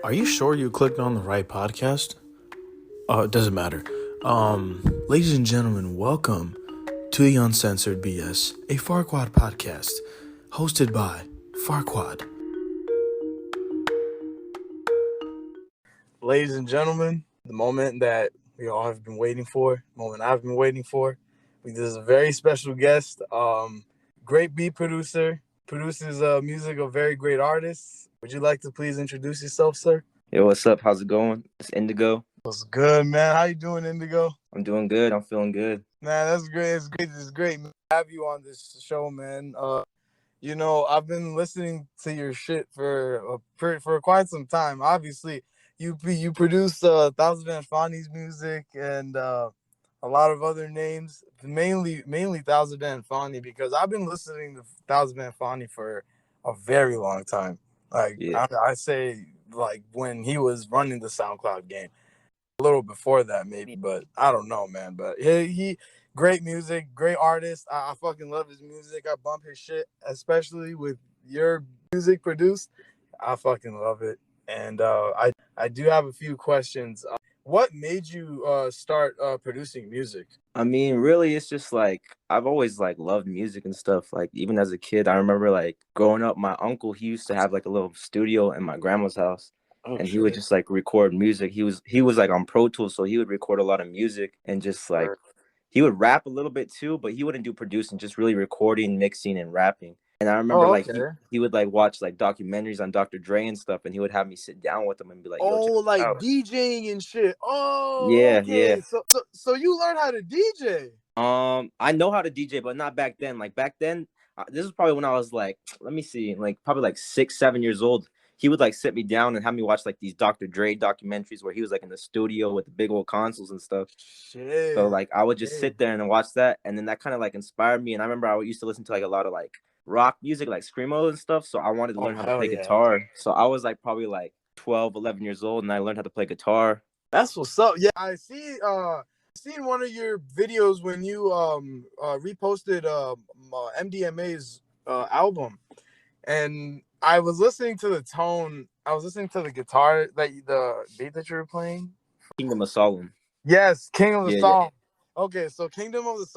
Are you sure you clicked on the right podcast? It doesn't matter. Ladies and gentlemen, welcome to the Uncensored BS, a Farkwaad podcast hosted by Farkwaad. Ladies and gentlemen, the moment that we all have been waiting for, the moment I've been waiting for. This is a very special guest, great beat producer, produces music of very great artists. Would you like to please introduce yourself, sir? Yo, what's up? How's it going? It's Indigo. What's good, man? How you doing, Indigo? I'm doing good. I'm feeling good. Man, that's great. It's great to have you on this show, man. I've been listening to your shit for quite some time. Obviously, you produce Thousand Van Fani's music and a lot of other names, mainly Thousand Van Fani, because I've been listening to Thousand Van Fani for a very long time. Like I say, like when he was running the SoundCloud game. A little before that maybe, but I don't know, man. But he great music, great artist. I fucking love his music. I bump his shit, especially with your music produced. I fucking love it. And I do have a few questions. What made you start producing music? I mean, really, it's just like I've always like loved music and stuff. Like even as a kid, I remember like growing up, my uncle, he used to have like a little studio in my grandma's house. And he would just like record music. He was like on Pro Tools, so he would record a lot of music and just like he would rap a little bit too, but he wouldn't do producing, just really recording, mixing, and rapping. And I remember like he would like watch like documentaries on Dr. Dre and stuff, and he would have me sit down with him and be like, "Yo, check like out." DJing and shit. Oh, yeah, okay. yeah. So you learned how to DJ? I know how to DJ, but not back then. Like back then, this was probably when I was like, let me see, like probably like 6, 7 years old. He would like sit me down and have me watch like these Dr. Dre documentaries where he was like in the studio with the big old consoles and stuff. Shit. So like I would just sit there and watch that, and then that kind of like inspired me. And I remember I used to listen to like a lot of like rock music, like screamo and stuff. So I wanted to learn how to play guitar. So I was like probably like 12, 11 years old, and I learned how to play guitar. That's what's up. Yeah, I see. Seen one of your videos when you reposted MDMA's album, and I was listening to the tone. I was listening to the guitar the beat that you were playing. Kingdom of Solemn. Yes, Kingdom of Solemn. Yeah. Okay, so Kingdom of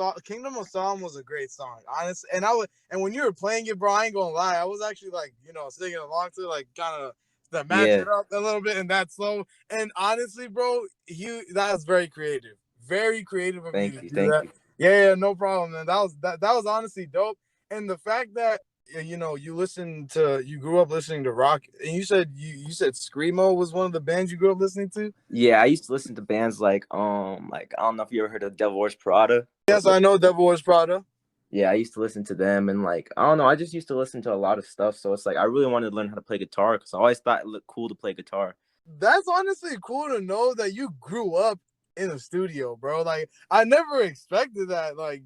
Solemn was a great song, honestly. And when you were playing it, bro, I ain't gonna lie, I was actually like, singing along to like kind of to match it up a little bit in that slow. And honestly, bro, that was very creative. Very creative of you to do that. Thank you. Yeah, no problem, man. That was honestly dope. And the fact that you grew up listening to rock, and you said screamo was one of the bands you grew up listening to. Yeah, I used to listen to bands like I don't know if you ever heard of Devil Wears Prada. Yes, I know Devil Wears Prada. Yeah, I used to listen to them, and like I don't know, I just used to listen to a lot of stuff. So it's like I really wanted to learn how to play guitar because I always thought it looked cool to play guitar. That's honestly cool to know that you grew up in a studio, bro. Like I never expected that. Like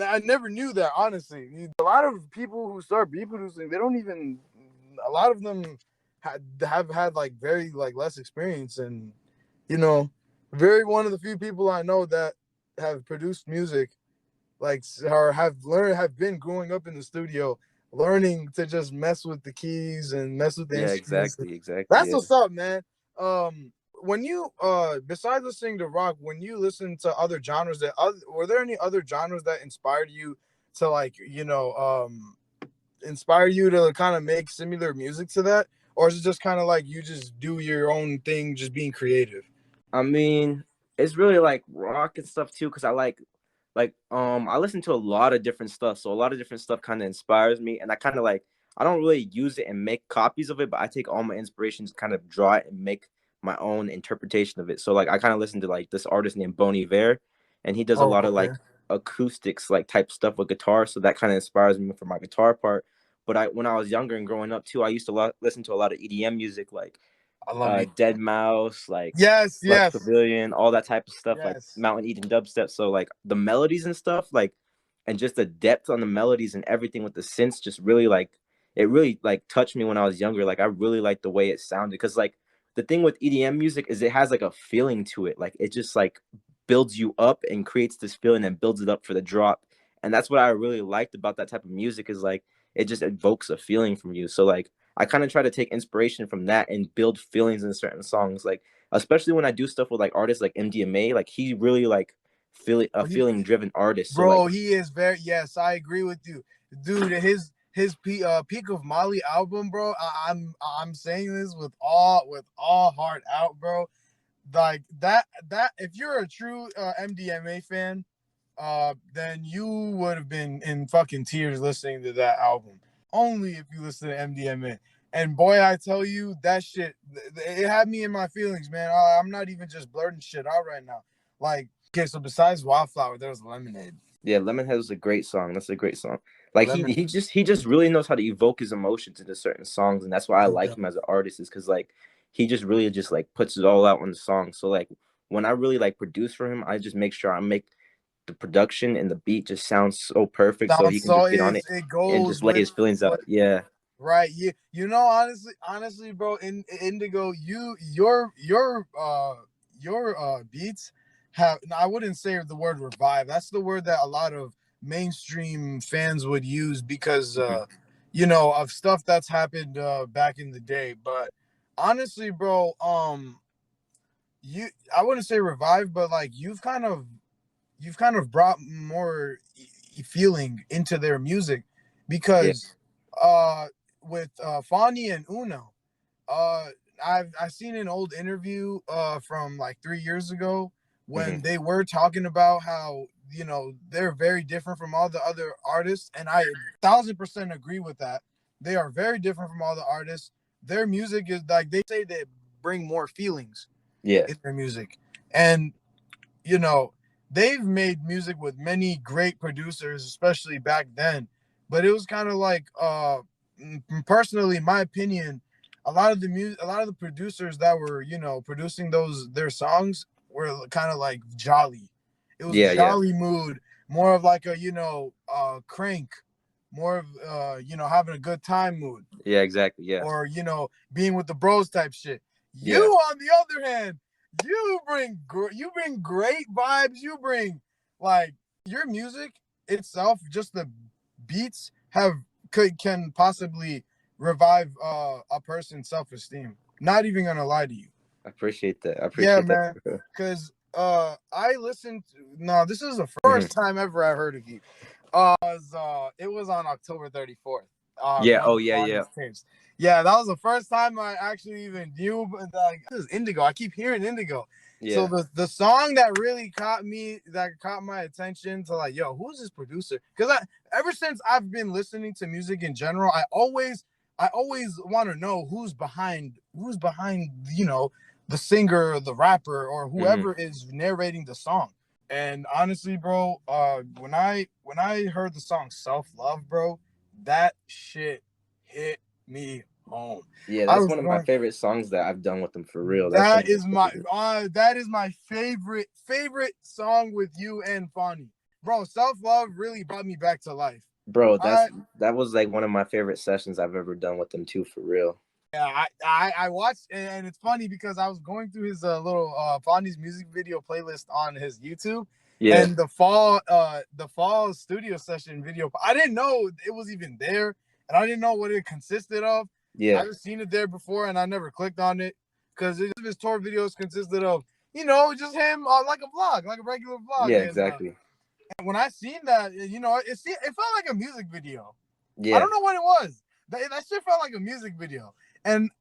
I never knew that, honestly. A lot of people who start beat producing, a lot of them have had like very like less experience, and very one of the few people I know that have produced music, like, or have been growing up in the studio, learning to just mess with the keys and mess with the instruments. Exactly. That's what's up, man. When you besides listening to rock, when you listen to other genres, were there any other genres that inspired you to like inspire you to kind of make similar music to that, or is it just kind of like you just do your own thing, just being creative? I mean, it's really like rock and stuff too, because I I listen to a lot of different stuff, so a lot of different stuff kind of inspires me, and I kind of like I don't really use it and make copies of it, but I take all my inspirations, kind of draw it and make my own interpretation of it. So like I kind of listen to like this artist named Bon Iver, and he does a lot of like acoustics like type stuff with guitar, so that kind of inspires me for my guitar part. But when I was younger and growing up too, I used to listen to a lot of EDM music, like Dead Mouse, like yes Pavilion, all that type of stuff, like Mountain Eden dubstep. So like the melodies and stuff, like, and just the depth on the melodies and everything with the synths, just really like it really like touched me when I was younger. Like I really liked the way it sounded, because like the thing with EDM music is it has like a feeling to it. Like it just like builds you up and creates this feeling and builds it up for the drop. And that's what I really liked about that type of music, is like it just evokes a feeling from you. So like I kind of try to take inspiration from that and build feelings in certain songs. Like especially when I do stuff with like artists like MDMA, like he really like feeling driven artist. So like Bro, he is very, yes, I agree with you, dude. His Peak of Molly album, bro. I'm saying this with all heart out, bro. Like that if you're a true MDMA fan, then you would have been in fucking tears listening to that album. Only if you listen to MDMA. And boy, I tell you, that shit, it had me in my feelings, man. I'm not even just blurting shit out right now. Like, okay, so besides Wildflower, there was Lemonade. yeah, Lemonhead was a great song. That's a great song. Like Lemon. he just really knows how to evoke his emotions into certain songs, and that's why I like him as an artist. Is because like he just really just like puts it all out on the song. So like when I really like produce for him, I just make sure I make the production and the beat just sounds so perfect, so he Sounds can so just get on it it and goes just lay with his feelings what out. Yeah, right. You know, honestly, bro, in Indigo, your beats have, I wouldn't say the word revive. That's the word that a lot of mainstream fans would use because you know, of stuff that's happened back in the day. But honestly, bro, you I wouldn't say revive, but like you've kind of brought more feeling into their music yeah, because uh with Fani and Uno, uh I've seen an old interview from like 3 years ago when hmm they were talking about how, you know, they're very different from all the other artists, and I 1000% agree with that. They are very different from all the artists. Their music is like, they say they bring more feelings yeah, in their music. And you know, they've made music with many great producers, especially back then. But it was kind of like, personally, in my opinion, a lot of the producers that were, you know, producing their songs were kind of like jolly. It was yeah, yeah, jolly mood, more of like a, crank, more of you know, having a good time mood, yeah, exactly, yeah, or you know, being with the bros type shit. You, yeah, on the other hand, you bring great vibes. You bring, like, your music itself, just the beats can possibly revive a person's self esteem. Not even gonna lie to you. I appreciate that. I Yeah, appreciate that. man. Cause I listened to, no, this is the hmm first time ever I heard of you. It was on October 34th. Yeah, One oh of yeah, yeah, Bonnie's tapes. Yeah, that was the first time I actually even knew. But like, this is Indigo. I keep hearing Indigo. So yeah, the song that really caught my attention to, like, yo, who's this producer? Because ever since I've been listening to music in general, I always want to know who's behind, you know, the singer or the rapper or hmm whoever is narrating the song. And honestly, bro, when I heard the song Self Love, bro, that shit hit me home. yeah. I That's was one of my going, favorite songs that I've done with them for real. That's one of my favorite. that is my favorite song with you and Fani. Bro, Self Love really brought me back to life. Bro, I that was like one of my favorite sessions I've ever done with them too, for real. Yeah, I watched, and it's funny because I was going through his little Fondy's music video playlist on his YouTube, Yeah, and the fall studio session video. I didn't know it was even there, and I didn't know what it consisted of. yeah, I just seen it there before, and I never clicked on it because his tour videos consisted of, you know, just him like a vlog, like a regular vlog. yeah, And exactly. when I seen that, you know, it felt like a music video. I Yeah, don't know what it was. That shit felt like a music video. And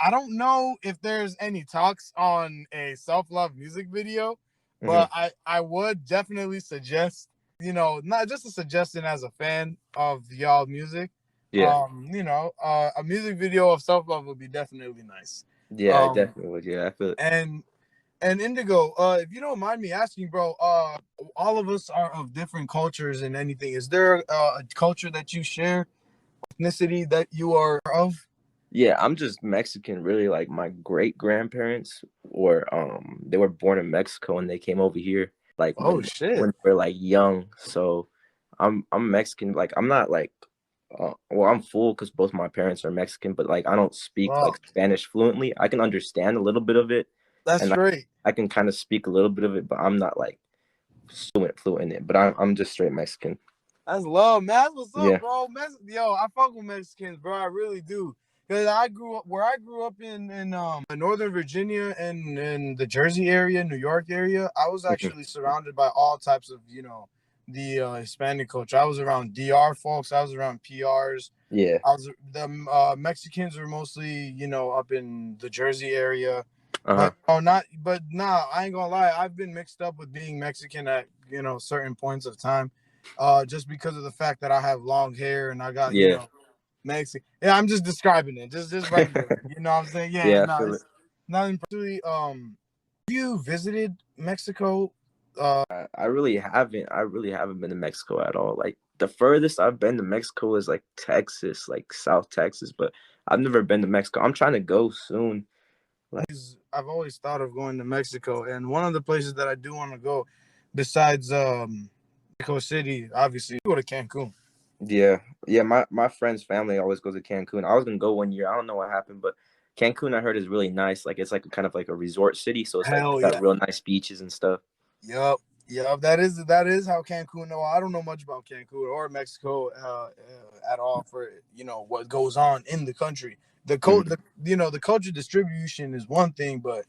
I don't know if there's any talks on a self-love music video, hmm but I would definitely suggest, you know, not just a suggestion as a fan of y'all music. yeah, A music video of self-love would be definitely nice. yeah. I Um, definitely would. Yeah, I feel it. and Indigo, if you don't mind me asking, bro, all of us are of different cultures and anything. Is there a culture that you share, ethnicity that you are of? Yeah, I'm just Mexican. Really, like my great grandparents were they were born in Mexico and they came over here like Oh shit. when they were like young. So I'm Mexican. Like I'm not like well, I'm full because both my parents are Mexican, but like I don't speak Wow. like Spanish fluently. I can understand a little bit of it, That's and straight. I can kind of speak a little bit of it, but I'm not like fluent in it. But I'm just straight Mexican. That's love, man. That's what's up, Yeah, bro. Yo, I fuck with Mexicans, bro. I really do. Because I grew up in Northern Virginia and in the Jersey area, New York area. I was Mhm. actually surrounded by all types of the Hispanic culture. I was around DR folks. I was around PRs. Yeah. I was the Mexicans were mostly up in the Jersey area. Uh-huh. But oh, not but nah, I ain't gonna lie. I've been mixed up with being Mexican at certain points of time, just because of the fact that I have long hair and I got Yeah. Mexican. Yeah, I'm just describing it, just regular. You know what I'm saying? Yeah, Yeah, I no, feel it. it's nothing. Particularly, have you visited Mexico? I really haven't. I really haven't been to Mexico at all. Like the furthest I've been to Mexico is like Texas, like South Texas, but I've never been to Mexico. I'm trying to go soon. Like, I've always thought of going to Mexico, and one of the places that I do want to go, besides Mexico City, obviously, go to Cancun. yeah, yeah. My friend's family always goes to Cancun. I was gonna go one year. I don't know what happened, but Cancun I heard is really nice. Like it's like kind of like a resort city, so it's like Hell got yeah. real nice beaches and stuff. Yep. Yep. That is how Cancun. No, I don't know much about Cancun or Mexico at all for what goes on in the country. Mhm. The culture distribution is one thing, but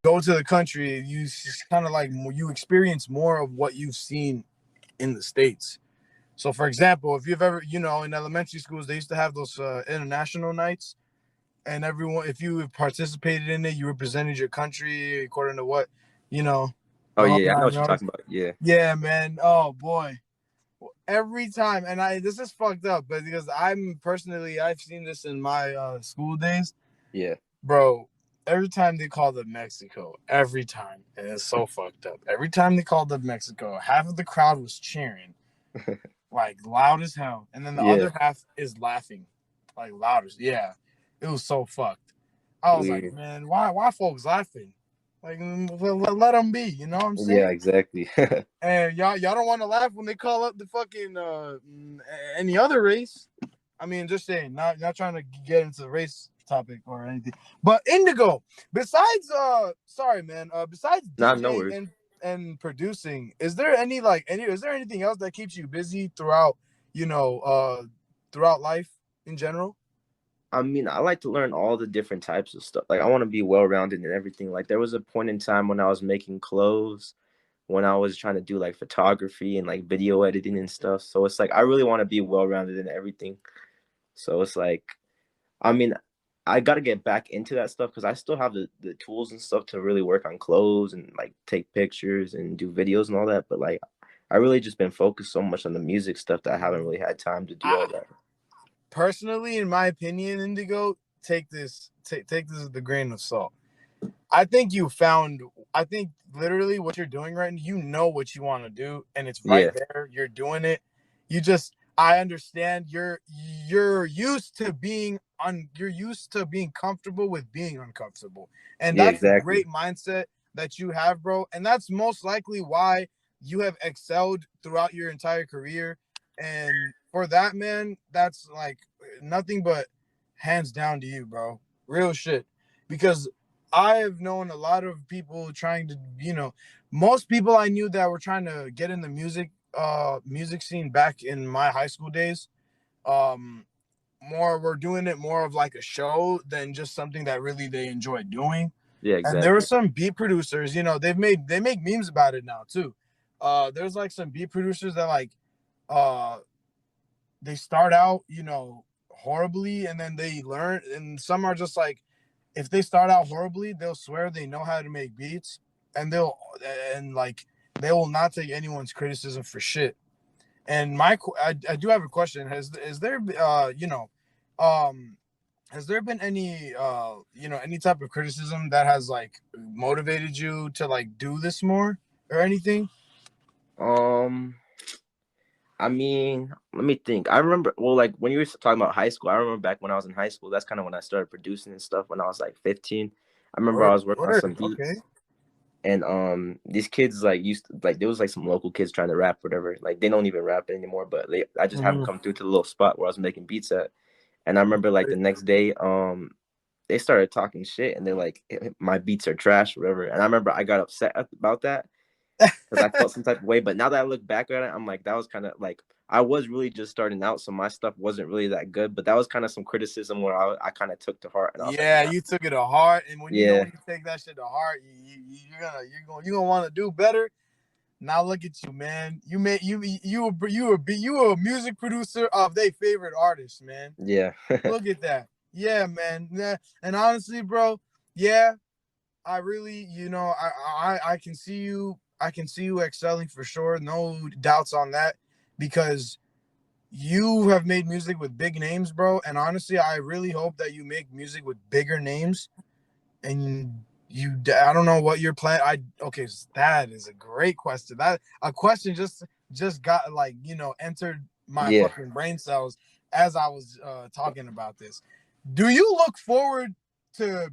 go to the country, you kind of like you experience more of what you've seen in the States. So, for example, if you've ever, in elementary schools, they used to have those international nights, and everyone, if you participated in it, you represented your country according to what, you know, Oh the whole yeah, I know nine what you're yards. talking about. Yeah, Yeah, man. Oh boy, every time, and this is fucked up, but because I've seen this in my school days, yeah, bro. Every time they called up Mexico, every time, and it's so fucked up. Every time they called up Mexico, half of the crowd was cheering like loud as hell, and then the yeah. other half is laughing like loud as yeah. It was so fucked. I was like, Weird. man, why folks laughing? Like let them be. You know what I'm Yeah, saying? exactly. And y'all don't want to laugh when they call up the fucking any other race. I mean, just saying, not trying to get into the race topic or anything. But Indigo, besides sorry man, besides Not no DJing worries. and producing, is there anything else that keeps you busy throughout, throughout life in general? I mean, I like to learn all the different types of stuff. Like, I want to be well rounded in everything. Like, there was a point in time when I was making clothes, when I was trying to do like photography and like video editing and stuff. So it's like I really want to be well rounded in everything. So it's like, I mean, I got to get back into that stuff because I still have the tools and stuff to really work on clothes and like take pictures and do videos and all that. But like, I really just been focused so much on the music stuff that I haven't really had time to do all I, that. personally, in my opinion, Indigo, take this with a grain of salt. I think you found. I think literally what you're doing right now, you know what you want to do, and it's right Yeah, there. You're doing it. You just, I understand. You're used to being You're used to being comfortable with being uncomfortable, and yeah, that's a exactly. great mindset that you have, bro. And that's most likely why you have excelled throughout your entire career. And for that, man, that's like nothing but hands down to you, bro. Real shit. Because I've known a lot of people trying to, most people I knew that were trying to get in the music scene back in my high school days. Um, more were doing it more of like a show than just something that really they enjoy doing. Yeah, And there were exactly. some beat producers, they make memes about it now too. There's like some beat producers that like uh they start out, horribly, and then they learn, and some are just like, if they start out horribly, they'll swear they know how to make beats, and and like they will not take anyone's criticism for shit. And I do have a question. Is there um has there been any any type of criticism that has like motivated you to like do this more or anything? Um, I mean, let me think. I remember, well, like when you were talking about high school, I remember back when I was in high school, that's kind of when I started producing and stuff when I was like 15. I remember I Word, was working on some word. Okay. beats and these kids like used to, like there was like some local kids trying to rap whatever. Like they don't even rap anymore, but I just haven't Mhm. come through to the little spot where I was making beats at. And I remember like the next day they started talking shit and they're like my beats are trash or whatever. And I remember I got upset about that because I felt some type of way. But now that I look back at it, I'm like, that was kind of like I was really just starting out, so my stuff wasn't really that good. But that was kind of some criticism where I kind of took to heart, and I was like, Yeah, nah, you took it to heart, and yeah, when you take that shit to heart, you're gonna want to do better. Now look at you, man. You were a music producer of their favorite artist, man. yeah, Look at that. Yeah, man. Yeah. And honestly, bro, yeah, I really, I can see you. I can see you excelling for sure. No doubts on that, because you have made music with big names, bro. And honestly, I really hope that you make music with bigger names. And I don't know what your plan. Okay, that is a great question. That a question just got, like, entered my yeah. fucking brain cells as I was talking about this. Do you look forward to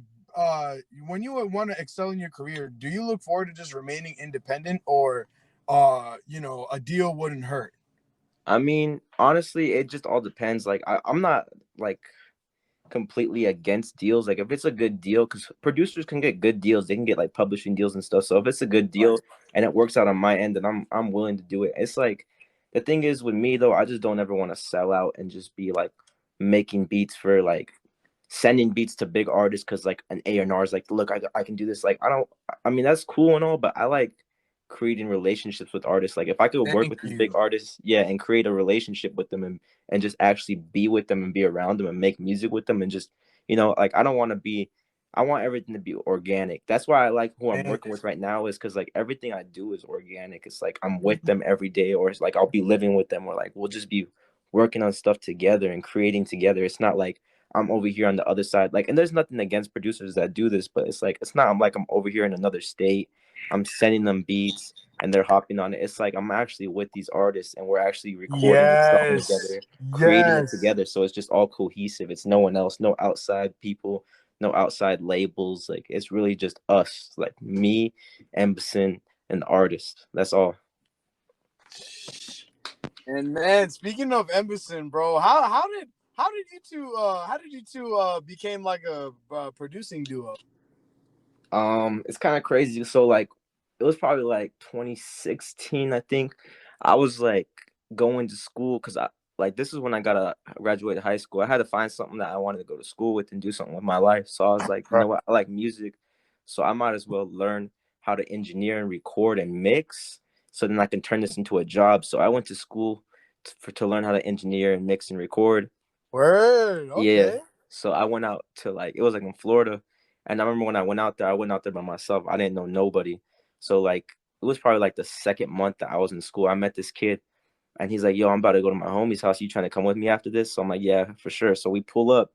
when you want to excel in your career? Do you look forward to just remaining independent, or a deal wouldn't hurt? I mean, honestly, it just all depends. Like, I'm not like completely against deals. Like, if it's a good deal, because producers can get good deals, they can get like publishing deals and stuff. So if it's a good Right. deal and it works out on my end, then I'm willing to do it. It's like the thing is with me though, I just don't ever want to sell out and just be like making beats for like sending beats to big artists because like an A&R is like, look, I can do this. Like, I don't. I mean, that's cool and all, but I like creating relationships with artists. Like, if I could work Thank with these big you. artists, yeah, and create a relationship with them and just actually be with them and be around them and make music with them and just, like, I don't want to be. I want everything to be organic. That's why I like who I'm Man. working with right now, is because like everything I do is organic. It's like I'm with them every day, or it's like I'll be living with them, or like we'll just be working on stuff together and creating together. It's not like I'm over here on the other side. Like, and there's nothing against producers that do this, but it's like it's not like I'm over here in another state. I'm sending them beats and they're hopping on it. It's like I'm actually with these artists and we're actually recording the song Yes. together, creating it Yes. together. So it's just all cohesive. It's no one else, no outside people, no outside labels. Like, it's really just us, like me, Embson, and the artist. That's all. And man, speaking of Emerson, bro, how did you two became like a producing duo? It's kind of crazy. So like, it was probably like 2016, I think. I was like going to school because I like this is when I got to graduate high school. I had to find something that I wanted to go to school with and do something with my life. So I was like, you Right. know what? I like music, so I might as well learn how to engineer and record and mix, so then I can turn this into a job. So I went to school to learn how to engineer and mix and record. Word. Yeah. Okay. So I went out to like it was like in Florida, and I remember when I went out there by myself. I didn't know nobody. So like it was probably like the second month that I was in school. I met this kid, and he's like, "Yo, I'm about to go to my homie's house. You trying to come with me after this?" So I'm like, "Yeah, for sure." So we pull up,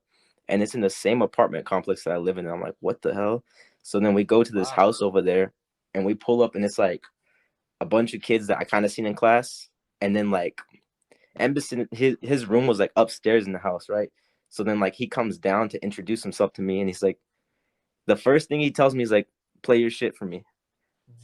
and it's in the same apartment complex that I live in. And I'm like, "What the hell?" So then we go to this Wow. house over there, and we pull up, and it's like a bunch of kids that I kind of seen in class, and then like Embison, his room was like upstairs in the house, right? So then like he comes down to introduce himself to me, and he's like, the first thing he tells me is like, "Play your shit for me."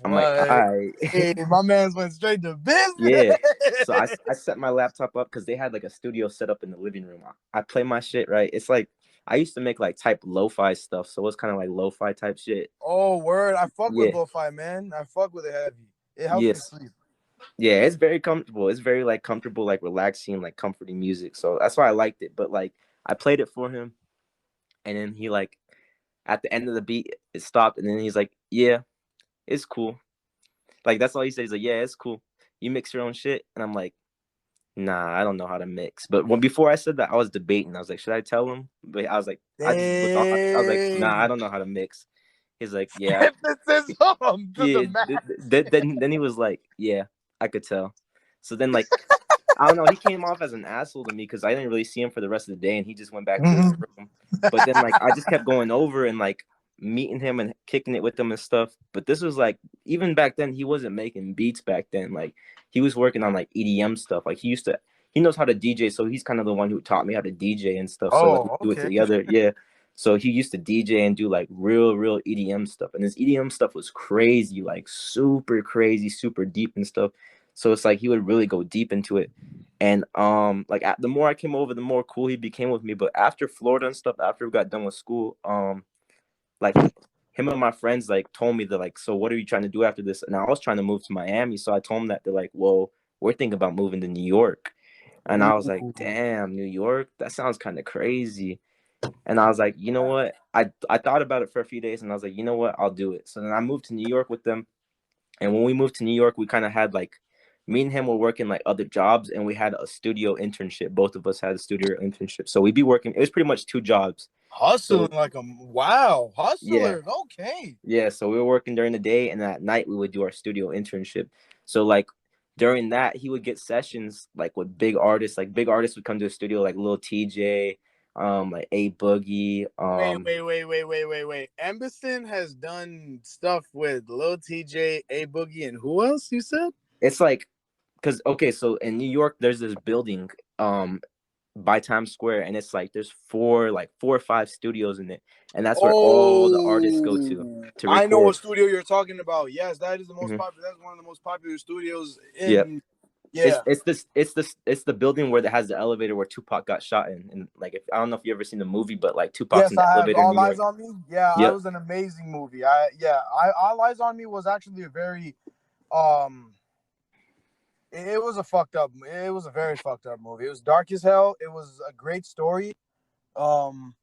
I'm like, "All What? right." Hey, my man's went straight to business. Yeah. So I set my laptop up because they had like a studio set up in the living room. I play my shit, right. It's like I used to make like type lo-fi stuff, so it's kind of like lo-fi type shit. Oh, word. I fuck with Yeah. lo-fi, man. I fuck with it heavy. It helps me Yes. sleep. Yeah, it's very comfortable. It's very like comfortable, like relaxing, like comforting music. So that's why I liked it. But like I played it for him, and then he like at the end of the beat it stopped, and then he's like, "Yeah, it's cool." Like that's all he says. He's like, "Yeah, it's cool. You mix your own shit," and I'm like, "Nah, I don't know how to mix." But when before I said that, I was debating. I was like, "Should I tell him?" But I was like, I just was. I was like, "Nah, I Dang. don't know how to mix." He's like, "Yeah, Skepticism to the yeah." max. Then he was like, "Yeah, I could tell." So then like I don't know. He came off as an asshole to me because I didn't really see him for the rest of the day, and he just went back to his room. But then, like, I just kept going over and like meeting him and kicking it with him and stuff. But this was like, even back then, he wasn't making beats back then. Like, he was working on like EDM stuff. Like, he knows how to DJ, so he's kind of the one who taught me how to DJ and stuff. So like, we Oh, do it okay. together. Yeah. So he used to DJ and do like real EDM stuff, and his EDM stuff was crazy, like super crazy, super deep and stuff. So it's like he would really go deep into it. And like the more I came over, the more cool he became with me. But after Florida and stuff, after we got done with school, like him and my friends like told me, they're like, so what are you trying to do after this? And I was trying to move to Miami, so I told them that. They're like, well, we're thinking about moving to New York. And I was like, Ooh. damn, New York, that sounds kind of crazy. And I was like, you know what? I thought about it for a few days, and I was like, you know what? I'll do it. So then I moved to New York with them. And when we moved to New York, we kind of had like, me and him were working like other jobs, and we had a studio internship. Both of us had a studio internship. So we'd be working, it was pretty much 2 jobs. Hustling So like a wow, yeah. hustler. Okay. Yeah. So we were working during the day, and at night we would do our studio internship. So like during that, he would get sessions like with big artists. Like big artists would come to the studio, like Lil TJ, like A Boogie. Wait. Embison has done stuff with Lil TJ, A Boogie, and who else you said? It's like, because okay, so in New York, there's this building by Times Square, and it's like there's four or five studios in it, and that's where all the artists go Oh, to I know record. what studio you're talking about. Yes, that is the most Hmm. popular. That's one of the most popular studios Yeah, in. Yeah. it's the building where it has the elevator where Tupac got shot in, and like if, I don't know if you ever seen the movie, but like Tupac's in Yes, the I have. elevator in All New Eyes York. on Me. Yeah, it Yep. was an amazing movie. All Eyes on Me was actually a very it was a fucked up. It was a very fucked up movie. It was dark as hell. It was a great story. Um,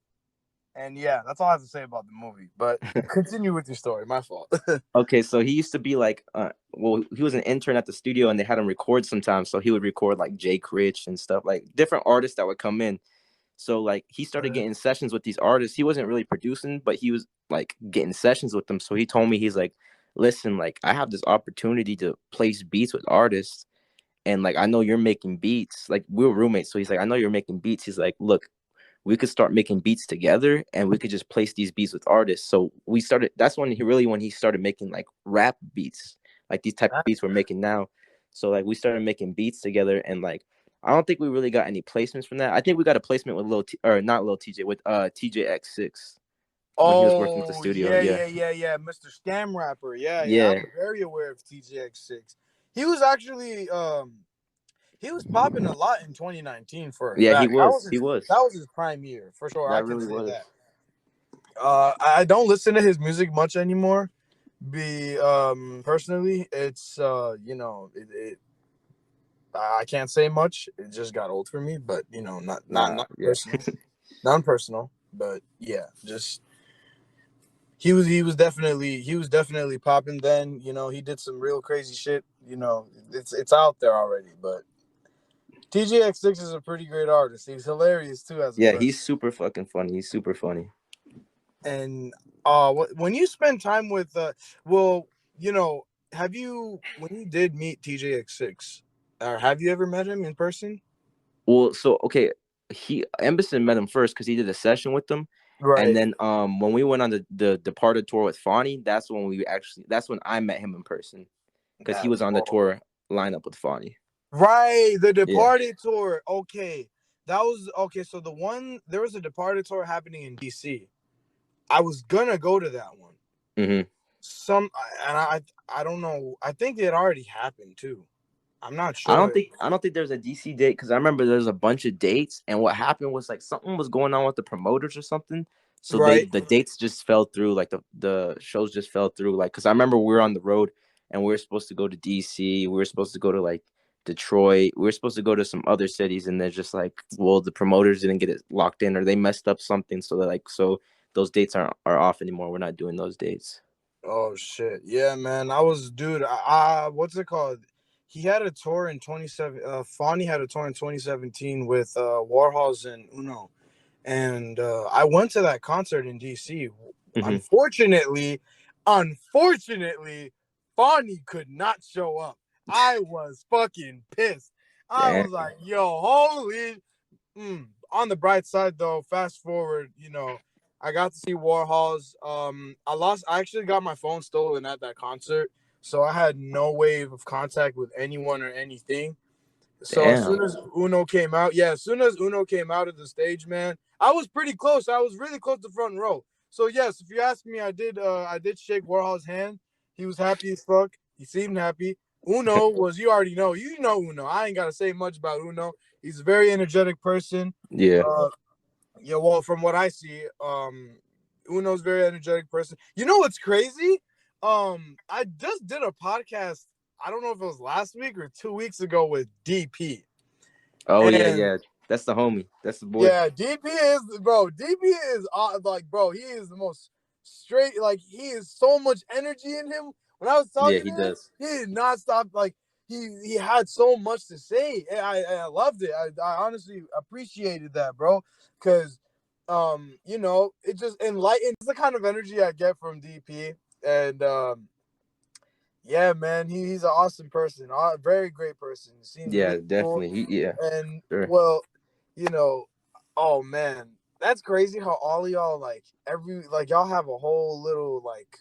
and yeah, that's all I have to say about the movie. But continue with your story. My fault. Okay, so he used to be like, well, he was an intern at the studio, and they had him record sometimes. So he would record like Jake Rich and stuff, like different artists that would come in. So like he started getting sessions with these artists. He wasn't really producing, but he was like getting sessions with them. So he told me, he's like, listen, like I have this opportunity to place beats with artists, and like I know you're making beats. Like we were roommates, so he's like, I know you're making beats. He's like, look, we could start making beats together, and we could just place these beats with artists. So we started, that's when he started making like rap beats, like these type of beats we're making now. So like we started making beats together, and like I don't think we really got any placements from that. I think we got a placement with or not Lil TJ, with TJX6 when he was working at the Oh studio. Yeah. yeah. Mr. Scam Rapper. Yeah. Yeah. I'm very aware of TJX6. He was actually he was popping a lot in 2019 for a Yeah, he fact. That was. was He his was. that was his prime year for sure. I That can really say was. that. I don't listen to his music much anymore. Personally, it's I can't say much. It just got old for me, but not Yeah. personal, non personal. But yeah, just he was definitely popping then. He did some real crazy shit. It's out there already. But TJX6 is a pretty great artist. He's hilarious too as a Yeah, person. he's super fucking funny. He's super funny. And when you spend time with well, you know, have you when you did meet TJX6, or have you ever met him in person? Well, so okay, he Embison met him first because he did a session with them, and Right. then when we went on the Departed tour with Fani, that's when I met him in person because he That's was on the all. tour lineup with Fani. Right, the Yeah. Departed tour. Okay. That was okay. So there was a Departed tour happening in DC. I was gonna go to that one. Hmm. I don't know. I think it already happened too. I'm not I don't sure. think I don't think there's a DC date because I remember there's a bunch of dates, and what happened was like something was going on with the promoters or something. So Right. the dates just fell through, like the shows just fell through. Like because I remember we were on the road and we were supposed to go to DC, we were supposed to go to like Detroit, we were supposed to go to some other cities, and they're just like, well, the promoters didn't get it locked in or they messed up something, so they're like, so those dates are off anymore. We're not doing those dates. Oh shit. Yeah, man. Dude, what's it called? He had a tour in 27 Fawny had a tour in 2017 with Warhols and Uno. And I went to that concert in DC. Hmm. Unfortunately, Fawny could not show up. I was fucking pissed. I Damn. was like, yo, holy. On the bright side, though, fast forward, I got to see Warhols. I actually got my phone stolen at that concert, so I had no way of contact with anyone or anything. So as soon Damn. as Uno came out, as soon as Uno came out of the stage, man, I was pretty close. I was really close to front row. So yes, if you ask me, I did shake Warhol's hand. He was happy as fuck. He seemed happy. Uno was, you know Uno. I ain't gotta say much about Uno. He's a very energetic person. Yeah. Yeah, well, from what I see, Uno's very energetic person. You know what's crazy? I just did a podcast. I don't know if it was last week or 2 weeks ago with DP. Oh yeah, And yeah. That's the homie. That's the boy. yeah, DP is bro. DP is like, bro. He is the most straight. Like, he is so much energy in him. When I was Yeah, talking he to him, does. he did not stop. Like, he had so much to say. I loved it. I honestly appreciated that, bro. Because you know, it just enlightens the kind of energy I get from DP. And yeah, man, he's an awesome person. Very great person. Seems Yeah, really cool. definitely. Yeah, And sure. well, you know, oh man, that's crazy how all of y'all y'all have a whole little like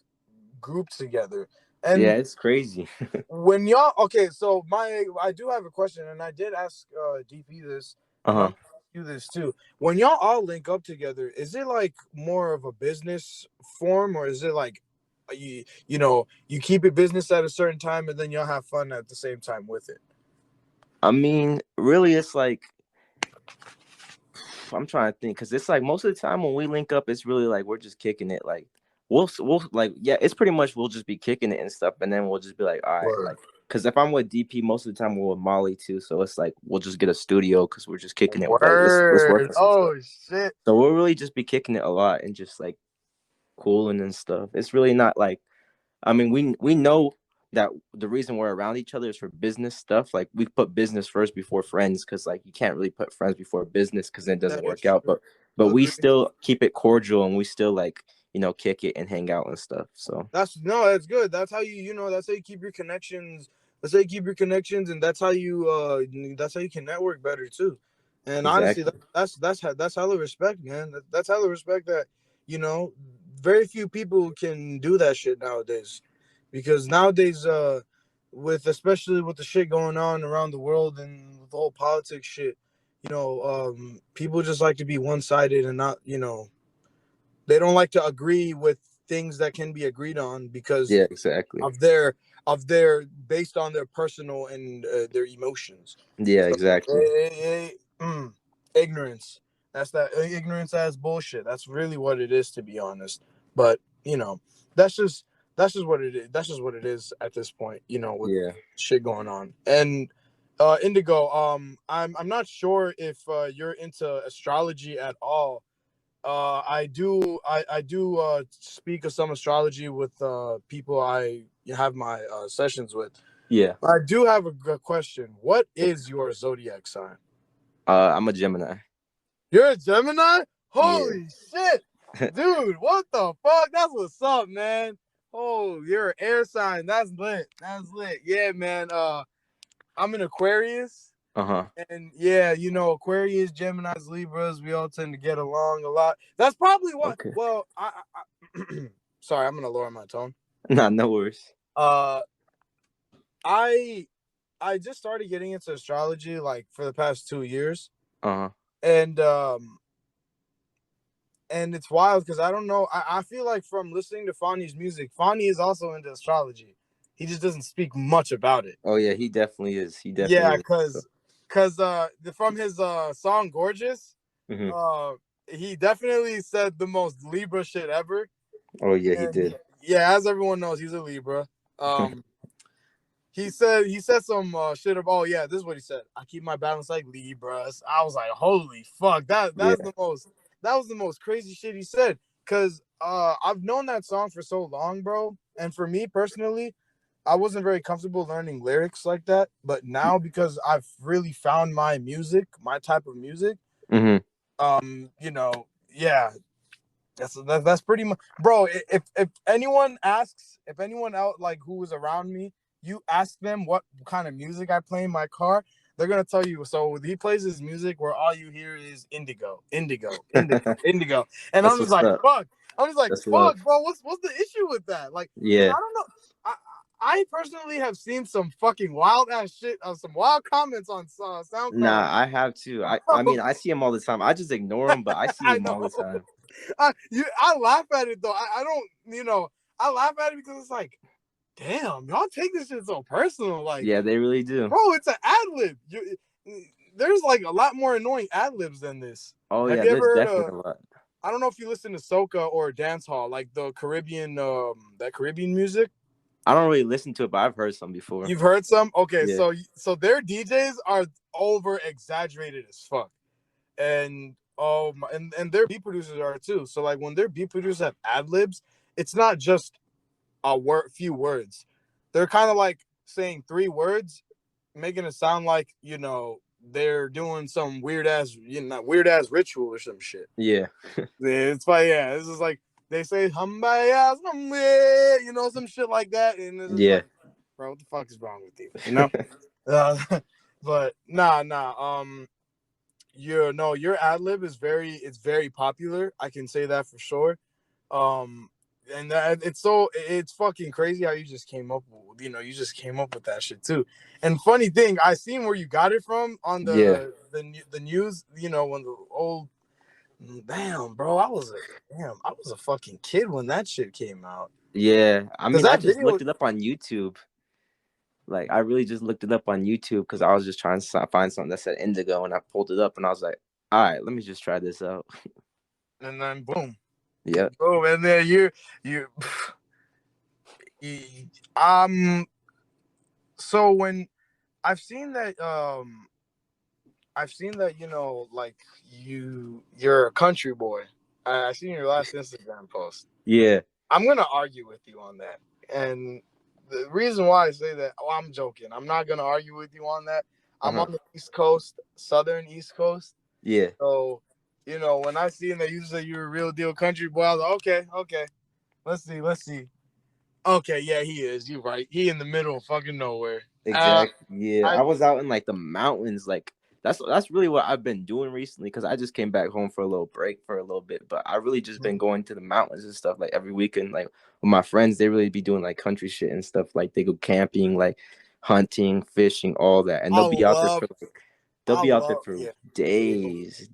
group together. Yeah, And it's crazy. when y'all so I do have a question, and I did ask DP this, and I'm Uh-huh. gonna ask you this too. When y'all all link up together, is it like more of a business form, or is it like you keep it business at a certain time and then y'all have fun at the same time with it? I mean, really, it's like I'm trying to think because it's like most of the time when we link up, it's really like we're just kicking it. Like we'll like yeah, it's pretty much we'll just be kicking it and stuff, and then we'll just be like, all right, Word. like because if I'm with DP, most of the time we're with Molly too, so it's like we'll just get a studio because we're just kicking it. Like let's work Word. on some stuff. Oh shit. So we'll really just be kicking it a lot and just like cooling and stuff. It's really not like I mean we know that the reason we're around each other is for business stuff. Like we put business first before friends because like you can't really put friends before business because then it doesn't That is work out. true. But we Agreed. still keep it cordial and we still like kick it and hang out and stuff. So That's good. That's how that's how you keep your connections. That's how you keep your connections, and that's how you can network better too. And honestly, exactly. that's hella respect, man. That's hella respect that you know very few people can do that shit nowadays, because nowadays with especially with the shit going on around the world and with the whole politics shit, people just like to be one sided and not they don't like to agree with things that can be agreed on because Yeah, exactly. of their based on their personal and their emotions. Yeah, So exactly. ignorance. That's that ignorance as bullshit. That's really what it is, to be honest. But that's just that's just what it is. That's just what it is at this point. With Yeah. shit going on. And Indigo, I'm not sure if you're into astrology at all. I do speak of some astrology with people I have my sessions with. Yeah. I do have a question. What is your zodiac sign? I'm a Gemini. You're a Gemini? Yeah. Holy shit, dude! What the fuck? That's what's up, man. Oh, you're an air sign. That's lit. That's lit. Yeah, man. I'm an Aquarius. Uh-huh. And yeah, Aquarius, Geminis, Libras, we all tend to get along a lot. That's probably what. Okay. Well, sorry, I'm gonna lower my tone. Nah, no worries. Uh, I I just started getting into astrology like for the past 2 years, Uh-huh. and it's wild because I don't know. I feel like from listening to Fani's music, Fani is also into astrology. He just doesn't speak much about it. Oh yeah, he definitely is. He definitely Yeah, is. cause from his song "Gorgeous," Mm-hmm. uh he definitely said the most Libra shit ever. Oh yeah, he And did. yeah, as everyone knows, he's a Libra. He said some shit about, oh yeah, this is what he said. I keep my balance like Libras. I was like, holy fuck, Yeah. that was the most crazy shit he said. Cause I've known that song for so long, bro. And for me personally, I wasn't very comfortable learning lyrics like that. But now, because I've really found my music, my type of music, Mm-hmm. yeah, that's pretty much, bro. If anyone out like who was around me, you ask them what kind of music I play in my car, they're gonna tell you. So he plays his music where all you hear is Indigo, Indigo, Indigo, Indigo, and That's what's up. I'm just like, That's love. fuck, bro. What's the issue with that? Like, Yeah. I don't know. I personally have seen some fucking wild ass shit, some wild comments on SoundCloud. Nah, I have too. I mean, I see him all the time. I just ignore him, but I see I him all know. the time. I laugh at it though. I don't, I laugh at it because it's like, damn, y'all take this shit so personal. Like, Yeah, they really do. bro, it's an ad lib. There's like a lot more annoying ad libs than this. Oh Have yeah, you there's ever heard definitely a lot. I don't know if you listen to soca or dance hall, like the Caribbean, that Caribbean music. I don't really listen to it, but I've heard some before. You've heard some? Okay, Yeah. so their DJs are over exaggerated as fuck, and and their beat producers are too. So like when their beat producers have ad libs, it's not just few words. They're kind of like saying three words, making it sound like they're doing some weird ass ritual or some shit. Yeah. It's like, yeah, this is like they say "Humbaya, some shit like that, and it's just Yeah. like, bro, what the fuck is wrong with you? But nah. Your ad lib is very popular. I can say that for sure. Um, and it's fucking crazy how you just came up with that shit too. And funny thing, I seen where you got it from on Yeah. the news. When the old damn, bro, I was a fucking kid when that shit came out. Yeah. I Cause mean, I that just video, looked it up on YouTube. Like, I really just looked it up on YouTube because I was just trying to find something that said Indigo, and I pulled it up, and I was like, all right, let me just try this out. and then boom, Yep. boom, and then you so when I've seen that like you're a country boy. I seen your last Instagram post. Yeah. I'm gonna argue with you on that, and the reason why I say that, I'm joking. I'm not gonna argue with you on that. I'm on the East Coast, Southern East Coast. Yeah. So, when I seen that you said you're a real deal country boy, I was like, okay. Let's see. Okay, yeah, he is. You're right. He in the middle of fucking nowhere. Exactly. Yeah. I I was out in like the mountains. Like, that's really what I've been doing recently because I just came back home for a little break for a little bit. But I really just been going to the mountains and stuff like every weekend. Like with my friends, they really be doing like country shit and stuff. Like they go camping, like hunting, fishing, all that. And I love they'll I be out there love for yeah. days.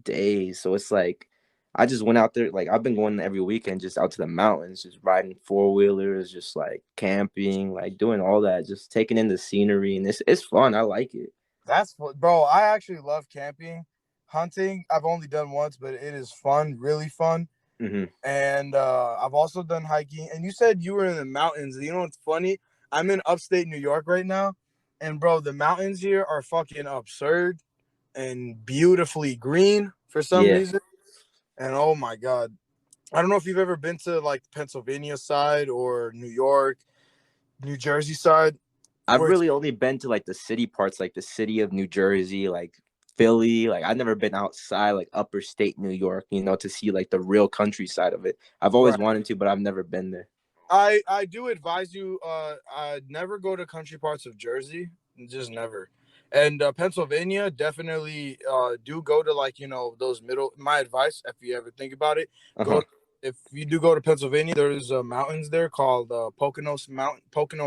So it's like I just went out there. Like I've been going every weekend, just out to the mountains, just riding 4-wheelers, just like camping, like doing all that, just taking in the scenery, and it's fun. I like it. That's what, bro. I actually love camping, hunting. I've only done once, but it is fun, really fun. Mm-hmm. And I've also done hiking. And you said you were in the mountains. You know what's funny? I'm in upstate New York right now, and bro, the mountains here are fucking absurd and beautifully green for some Yeah, reason. And oh my god, I don't know if you've ever been to like Pennsylvania side or New York, New Jersey side, I've where it's really only been to like the city parts, like the city of New Jersey, like Philly. Like I've never been outside, like upper state New York, to see like the real countryside of it. I've always right. wanted to, but I've never been there. I do advise you never go to country parts of Jersey, just never. And Pennsylvania, definitely do go to like those middle. My advice, if you ever think about it, Uh-huh. go if you do go to Pennsylvania, there's mountains there called Pocono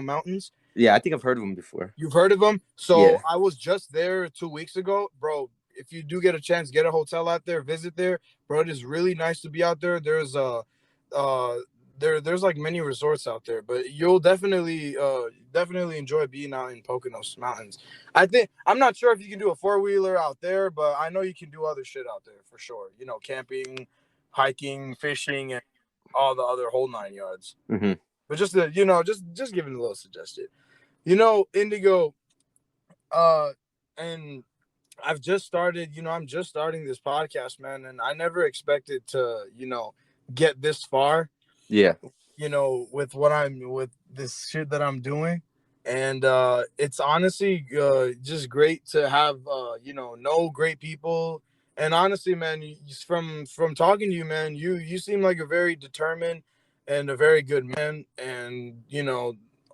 Mountains. Yeah, I think I've heard of them before. You've heard of them? So Yeah. I was just there 2 weeks ago, bro. If you do get a chance, get a hotel out there, visit there, bro. It is really nice to be out there. There's uh, there's like many resorts out there, but you'll definitely enjoy being out in Poconos Mountains. I'm not sure if you can do a 4-wheeler out there, but I know you can do other shit out there for sure. Camping, hiking, fishing, and all the other whole 9 yards. Mm-hmm. But just just giving a little suggestion. Indigo, and I've just started, I'm just starting this podcast, man, and I never expected to, get this far, Yeah. with this shit that I'm doing. And it's honestly just great to have know great people. And honestly, man, from talking to you, man, you seem like a very determined and a very good man. And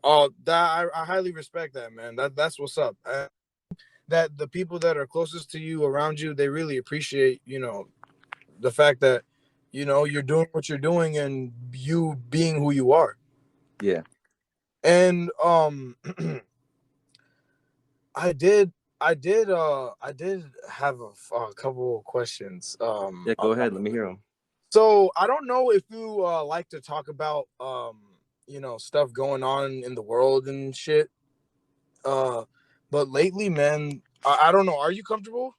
all that I highly respect that, man. That's what's up. That the people that are closest to you around you, they really appreciate the fact that you're doing what you're doing and you being who you are. Yeah. And I did have a couple of questions. Yeah, go ahead. Let me hear them. So I don't know if you like to talk about stuff going on in the world and shit. But lately, man, I don't know. Are you comfortable?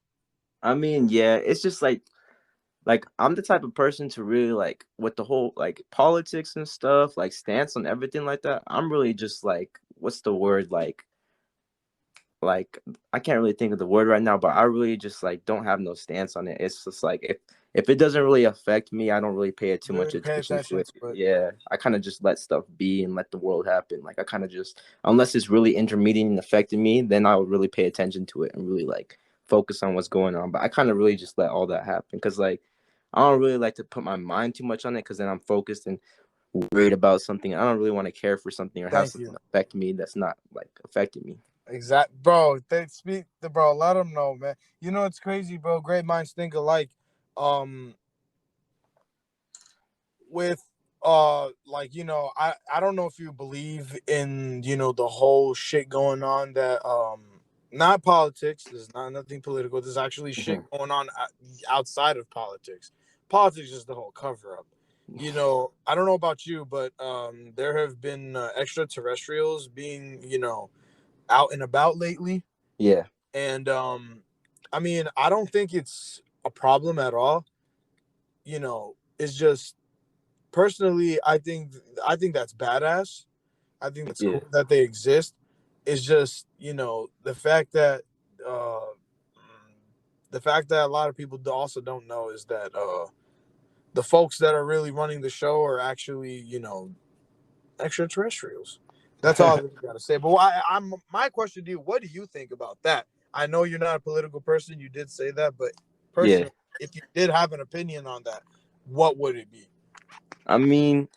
I mean, yeah, it's just like like I'm the type of person to really like with the whole like politics and stuff, like stance on everything like that. I'm really just like what's the word like I can't really think of the word right now, but I really just like don't have no stance on it. It's just like if it doesn't really affect me, I don't really pay too much Really pay attention to attention it. to it. Yeah, I kind of just let stuff be and let the world happen. Like I kind of just unless it's really intermediate and affecting me, then I would really pay attention to it and really like focus on what's going on. But I kind of really just let all that happen because like I don't really like to put my mind too much on it because then I'm focused and worried about something. I don't really want to care for something or have Thank something you. affect me that's not like affecting me. Exact, bro. They speak, bro. Let them know, man. You know it's crazy, bro. Great minds think alike. Um, with like I don't know if you believe in the whole shit going on that not politics. There's not nothing political. There's actually shit Hmm. going on outside of politics. Politics is the whole cover up. I don't know about you, but there have been extraterrestrials being out and about lately. Yeah. And I mean, I don't think it's a problem at all. It's just personally, I think that's badass. I think that's Yeah. cool that they exist. It's just uh, the fact that a lot of people also don't know is that the folks that are really running the show are actually extraterrestrials. That's all I really gotta say. But I'm my question to you: what do you think about that? I know you're not a political person. You did say that, but Yeah. personally, if you did have an opinion on that, what would it be? I mean,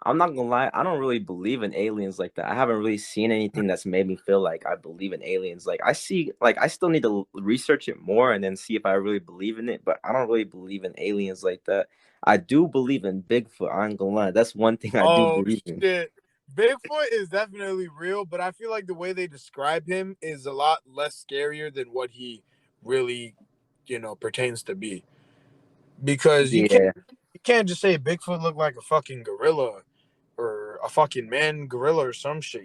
I'm not gonna lie, I don't really believe in aliens like that. I haven't really seen anything that's made me feel like I believe in aliens. Like I see, like I still need to research it more and then see if I really believe in it. But I don't really believe in aliens like that. I do believe in Bigfoot. I ain't gonna lie, that's one thing I do Oh believe in. shit. Bigfoot is definitely real, but I feel like the way they describe him is a lot less scarier than what he really, pertains to be. Because Yeah. you can't just say Bigfoot looked like a fucking gorilla or a fucking man gorilla or some shit.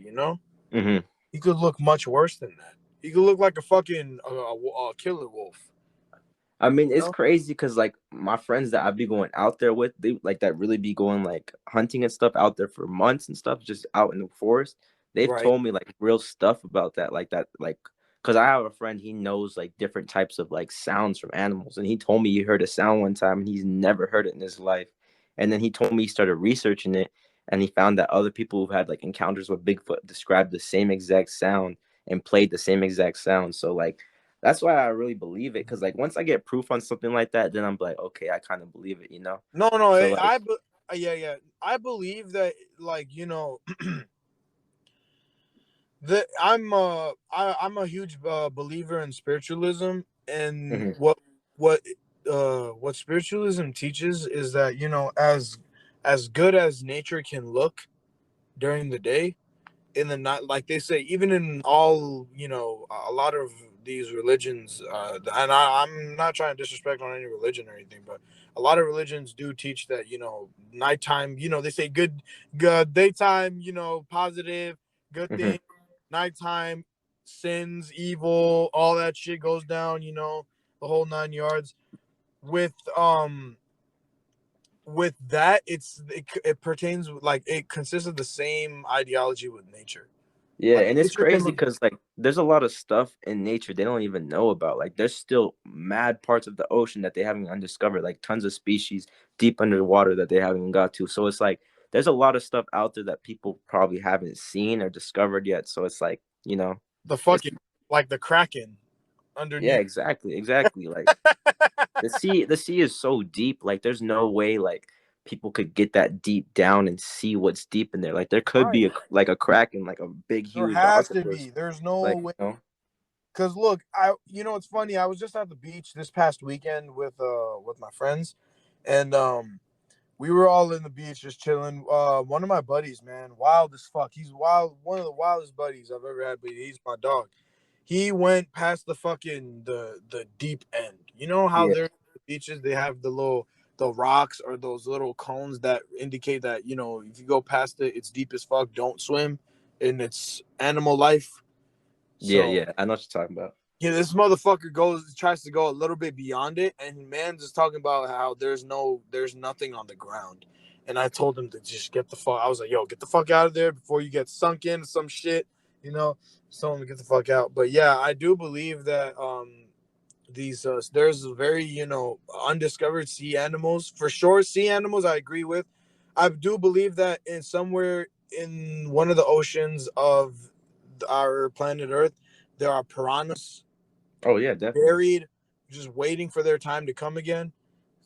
Hmm. He could look much worse than that. He could look like a fucking killer wolf, I mean, you it's know? crazy because like my friends that I be going out there with, they like that really be going like hunting and stuff out there for months and stuff, just out in the forest. They've Right. told me like real stuff about that, like because I have a friend, he knows like different types of like sounds from animals, and he told me he heard a sound one time and he's never heard it in his life, and then he told me he started researching it, and he found that other people who've had like encounters with Bigfoot described the same exact sound and played the same exact sound. So like that's why I really believe it because like once I get proof on something like that, then I'm like, okay, I kind of believe it, you know. No, no, So like, yeah, yeah. I believe that, like, I'm a huge believer in spiritualism, and mhm, what spiritualism teaches is that as good as nature can look during the day, in the night, like they say, even in all a lot of these religions, and I'm not trying to disrespect on any religion or anything, but a lot of religions do teach that nighttime, they say good daytime, positive, good mhm. thing, nighttime, sins, evil, all that shit goes down, the whole nine yards. With with that, it pertains, like, it consists of the same ideology with nature. Yeah, Like and it's nature can crazy look. because like there's a lot of stuff in nature they don't even know about. Like there's still mad parts of the ocean that they haven't undiscovered, like tons of species deep under the water that they haven't got to. So it's like there's a lot of stuff out there that people probably haven't seen or discovered yet. So it's like, The it's fucking, like, the kraken yeah, underneath. exactly, exactly. Like the sea is so deep, like there's no way like people could get that deep down and see what's deep in there. Like there could Right. be like a crack in like a big There huge has to be. octopus. There's no Like, way. Cause look, it's funny. I was just at the beach this past weekend with my friends, and we were all in the beach just chilling. One of my buddies, man, wild as fuck. He's wild, one of the wildest buddies I've ever had. But he's my dog. He went past the deep end. You know how yeah. there the beaches, they have the rocks or those little cones that indicate that if you go past it, it's deep as fuck. Don't swim, and it's animal life. Yeah, So yeah. I know what you're talking about. Yeah, this motherfucker tries to go a little bit beyond it, and man's just talking about how there's nothing on the ground. And I told him to just get the fuck. I was like, yo, get the fuck out of there before you get sunk into some shit. You know, just told him to get the fuck out. But yeah, I do believe that these there's very undiscovered sea animals for sure. Sea animals, I agree with. I do believe that in somewhere in one of the oceans of our planet Earth, there are piranhas Oh yeah, definitely. buried, just waiting for their time to come again.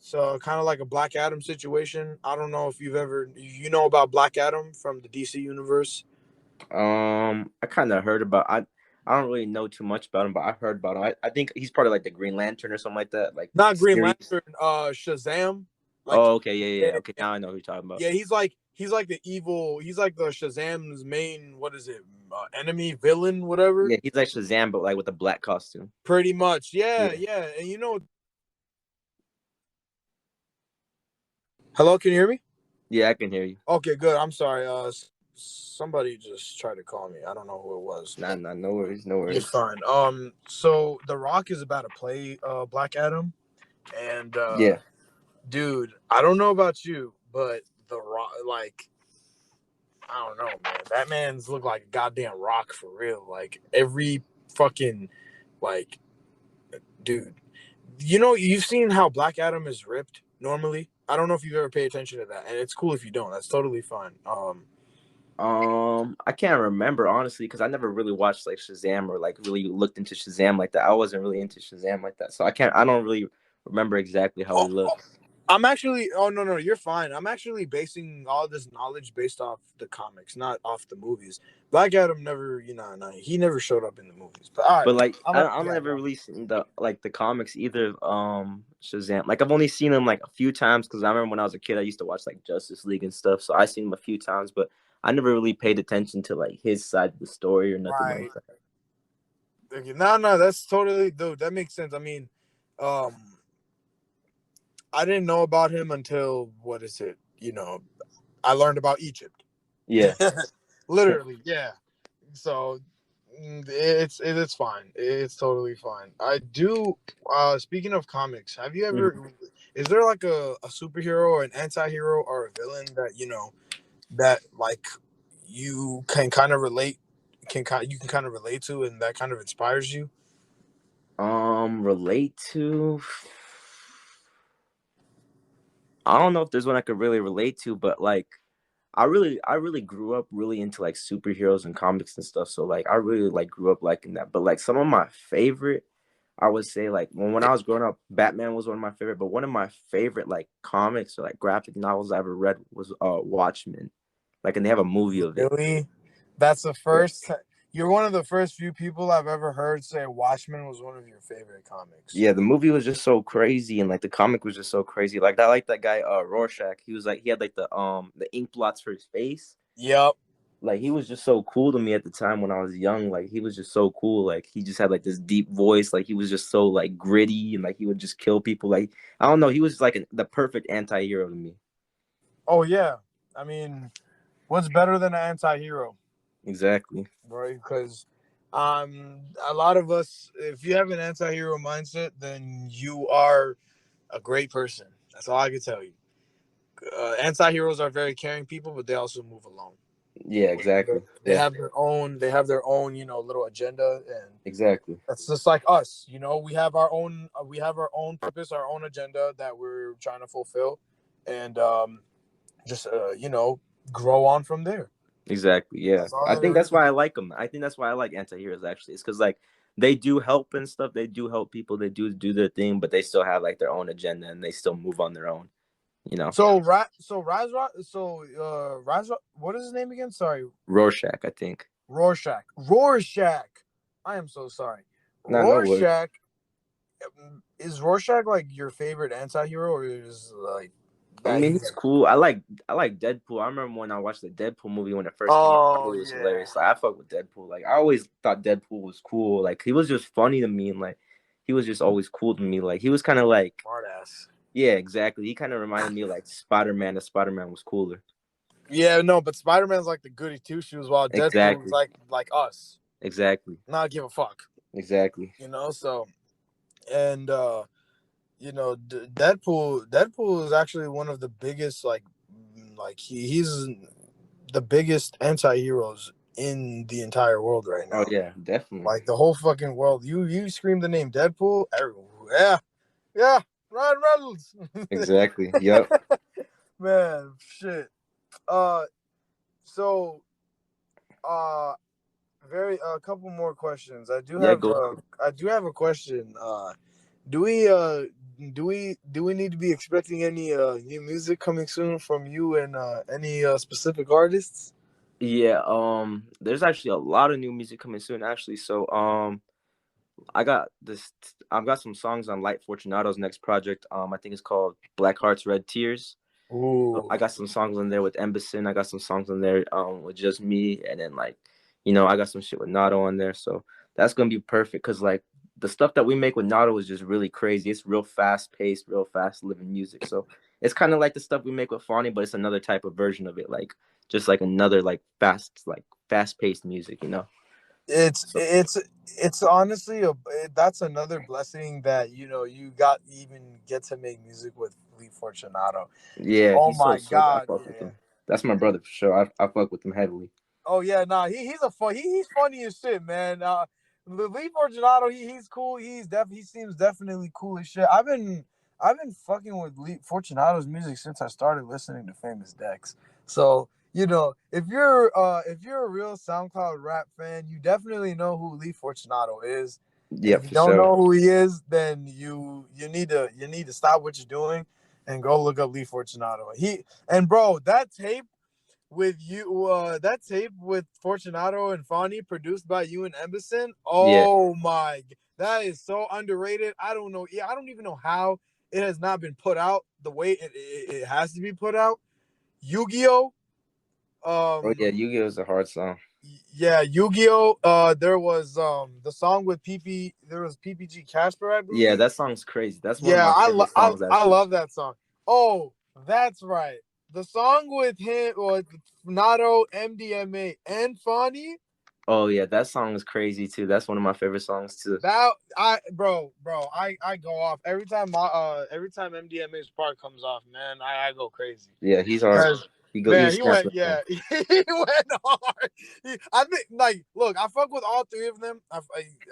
So kind of like a Black Adam situation. I don't know if you know about Black Adam from the DC universe. I kind of heard about. I don't really know too much about him, but I heard about him. I think he's part of like the Green Lantern or something like that, like Not Green series. Lantern, Shazam. Like Oh, okay, yeah, yeah, yeah. Okay, now I know who you're talking about. yeah, he's like the evil. He's like the Shazam's main. What is it? Enemy, villain, whatever. Yeah, he's like Shazam, but like with a black costume. Pretty much. Yeah, Yeah, yeah. And hello, can you hear me? yeah, I can hear you. Okay, good. I'm sorry. Somebody just tried to call me. I don't know who it was. Nah, no worries, no You're worries. fine. So The Rock is about to play Black Adam, and Yeah. dude, I don't know about you, but The Rock, like, I don't know, man. That man's look like a goddamn rock for real. Like every fucking, like, dude. You've seen how Black Adam is ripped normally. I don't know if you've ever paid attention to that, and it's cool if you don't. That's totally fine. I can't remember honestly because I never really watched like Shazam or like really looked into Shazam like that. I wasn't really into Shazam like that, so I can't. I don't really remember exactly how he Oh, looked. I'm actually. Oh no, you're fine. I'm actually basing all this knowledge based off the comics, not off the movies. Black Adam never, no, he never showed up in the movies. But all right, But like I'm I gonna, don't yeah, ever really seen the comics either. Shazam. Like I've only seen him like a few times because I remember when I was a kid I used to watch like Justice League and stuff. So I seen him a few times, but I never really paid attention to like his side of the story or nothing like right. that. Okay, no, that's totally, dude. That makes sense. I mean, um, I didn't know about him until what is it? I learned about Egypt. Yeah. Literally, yeah. So it's fine. It's totally fine. I do. Speaking of comics, have you ever? Mhm. Is there like a superhero or an anti-hero or a villain that that like you can kind of relate you can kind of relate to and that kind of inspires you? Relate to. I don't know if there's one I could really relate to, but like I really grew up really into like superheroes and comics and stuff. So like I really like grew up liking that. But like some of my favorite, I would say like when I was growing up, Batman was one of my favorite. But one of my favorite like comics or like graphic novels I ever read was Watchmen. Like and they have a movie of it. Really? That's the Yeah. first. You're one of the first few people I've ever heard say Watchmen was one of your favorite comics. Yeah, the movie was just so crazy and like the comic was just so crazy. Like I like that guy Rorschach. He was like he had like the ink blots for his face. Yep. Like he was just so cool to me at the time when I was young. Like he was just so cool. Like he just had like this deep voice. Like he was just so like gritty and like he would just kill people. Like I don't know. He was like the perfect anti-hero to me. Oh yeah. I mean, what's better than an anti-hero, Exactly. right? Because a lot of us, if you have an anti-hero mindset, then you are a great person. That's all I can tell you. Anti-heroes are very caring people, but they also move alone. Yeah. Exactly. They Yeah. have their own. They have their own, little agenda, and Exactly. that's just like us. We have our own. We have our own purpose, our own agenda that we're trying to fulfill, and just grow on from there. Exactly. Yeah. That's all I that think it that's is. why I like them. I think that's why I like anti-heroes actually. It's because like they do help and stuff. They do help people. They do their thing, but they still have like their own agenda and they still move on their own. You know. What is his name again? Sorry, Rorschach, I think. Rorschach. I am so sorry. No, no worries. Rorschach. Is Rorschach like your favorite anti-hero, or is like I that mean, he's he's like, cool. I like Deadpool. I remember when I watched the Deadpool movie when it first came out. I thought oh it was yeah, hilarious. Like I fuck with Deadpool. Like I always thought Deadpool was cool. Like he was just funny to me, and like he was just always cool to me. Like he was kind of like, smart ass. yeah, exactly. He kind of reminded me of like Spider-Man. If Spider-Man was cooler. Yeah, no, but Spider-Man's like the goody two shoes, while Deadpool is Exactly. like us. Exactly. Not give a fuck. Exactly. You know, so and you know, Deadpool is actually one of the biggest he's the biggest anti-heroes in the entire world right Oh now. yeah, definitely. Like the whole fucking world. You scream the name Deadpool, everyone, yeah, yeah, Ryan Reynolds. Exactly. Yep. Man, shit. Uh so uh very a couple more questions. Yeah, go for it. I do have a question. Do we do we need to be expecting any new music coming soon from you and any specific artists? Yeah, there's actually a lot of new music coming soon actually. So I got this I've got some songs on Light Fortunato's next project. I think it's called Black Hearts Red Tears. Ooh. I got some songs on there with Embassy. I got some songs on there with just me, and then like, I got some shit with Nato on there. So that's gonna be perfect because like the stuff that we make with Nato is just really crazy. It's real fast paced, real fast living music. So it's kind of like the stuff we make with Fawny, but it's another type of version of it. Like just like another like fast paced music. It's So it's it's honestly that's another blessing that you got even get to make music with Lee Fortunato. yeah, Oh he's so my sick. I God, fuck with yeah. him. That's my brother for sure. I fuck with him heavily. Oh yeah, nah, he's a fun he's funny as shit, man. Lee Fortunato, he's cool. He seems definitely cool as shit. I've been fucking with Lee Fortunato's music since I started listening to Famous Dex. So if you're a real SoundCloud rap fan, you definitely know who Lee Fortunato is. And Yeah, if you for don't sure. know who he is, then you need to stop what you're doing and go look up Lee Fortunato. Bro, that tape with Fortunato and Fani produced by you and Embison. Yeah. Oh my, that is so underrated. I don't know. Yeah, I don't even know how it has not been put out the way it has to be put out. Yu-Gi-Oh. Oh Um, yeah, Yu-Gi-Oh is a hard song. yeah, Yu-Gi-Oh. There was the song with PP. There was PPG Casper, I Yeah, believe. that song's crazy. That's one of Yeah, my favorite songs I actually. love that song. Oh, that's right. The song with him or Nato, MDMA, and Fani. Oh yeah, that song is crazy too. That's one of my favorite songs too. That I go off every time MDMA's part comes off, man. I go crazy. Yeah, he's hard. Cause He's man, a he went scrapper song. yeah, he went hard. I think like look, I fuck with all three of them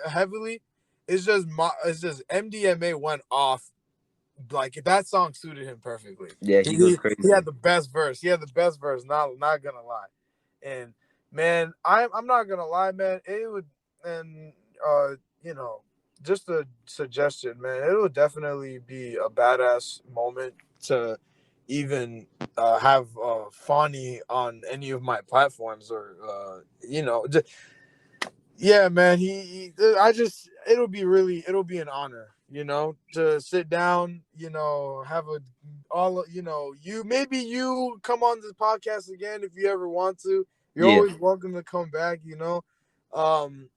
heavily. It's just MDMA went off. Like that song suited him perfectly. Yeah, He, he goes he he had crazy. the best verse. He had the best verse. Not gonna lie. And man, I'm not gonna lie, man. It would and you know just a suggestion, man. It would definitely be a badass moment to even have Fawny on any of my platforms or yeah, man. I just, it'll be an honor, to sit down, have a, all, maybe you come on this podcast again if you ever want to. You're Yeah. always welcome to come back. Um,